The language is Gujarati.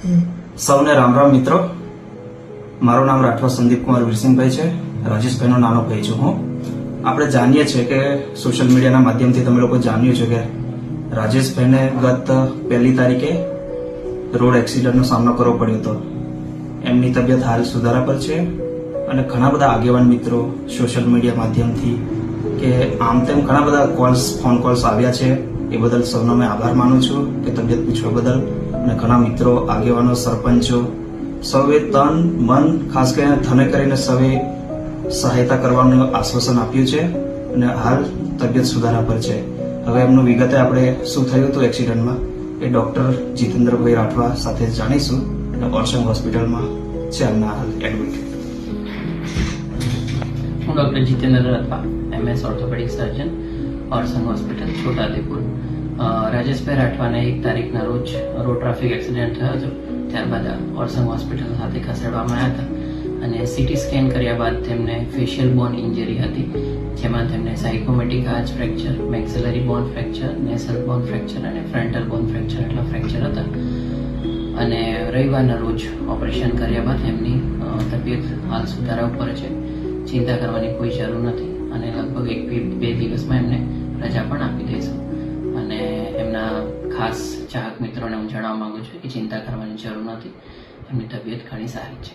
સૌને રામ રામ મિત્રો. મારું નામ રાઠવા સંદીપ કુમાર વીરસિંહભાઈ છે. રાજેશભાઈનો નાનો ભાઈ છું હું. આપણે જાણીએ છીએ કે સોશિયલ મીડિયાના માધ્યમથી તમે લોકો જાણ્યું છે કે રાજેશભાઈને ગત 1 તારીખે રોડ એક્સિડન્ટનો સામનો કરવો પડ્યો હતો. એમની તબિયત હાલ સુધારા પર છે અને ઘણા બધા આગેવાન મિત્રો સોશિયલ મીડિયા માધ્યમથી કે આમ તેમ ઘણા બધા ફોન કોલ્સ આવ્યા છે. એ બદલ સૌનો મેં આભાર માનું છું કે તબિયત પૂછવા બદલ. અને ઘણા મિત્રો, આગેવાનો, સરપંચો સૌએ તન મન ખાસ કરીને ધને કરીને સૌએ સહાયતા કરવાનું આશ્વાસન આપ્યું છે અને હાલ તબિયત સુધારા પર છે. હવે એમનું વિગતે આપણે શું થયું હતું એક્સિડન્ટમાં એ ડોક્ટર જીતેન્દ્રભાઈ રાઠવા સાથે જાણીશું. અને ઓર્સંગ હોસ્પિટલમાં છે એમના હાલ એડમિટ. હું doctor Jitendra Rathwa, MS orthopedic surgeon, Orsang hospital, Chhotaudepur. Rajeshbhai રાઠવાને 1 તારીખના રોજ રોડ ટ્રાફિક એક્સિડન્ટ થયો હતો. ત્યારબાદ ઓર્સંગ હોસ્પિટલ ખાતે ખસેડવામાં આવ્યા હતા અને સીટી સ્કેન કર્યા બાદ તેમને ફેશિયલ બોન ઇન્જરી હતી, જેમાં તેમને સાયકોમેટિક આર્ચ ફ્રેક્ચર, મેક્સિલરી બોન ફ્રેક્ચર, નેસલ બોન ફ્રેક્ચર અને ફ્રન્ટલ બોન ફ્રેક્ચર એટલા ફ્રેક્ચર હતા. અને રવિવારના રોજ ઓપરેશન કર્યા બાદ એમની તબિયત હાલ સુધારા ઉપર છે. ચિંતા કરવાની કોઈ જરૂર નથી અને લગભગ 1-2 દિવસમાં એમને રજા પણ આપી દઈશું. અને એમના ખાસ ચાહક મિત્રોને હું જણાવવા માંગુ છું કે ચિંતા કરવાની જરૂર નથી, એમની તબિયત ઘણી સારી છે.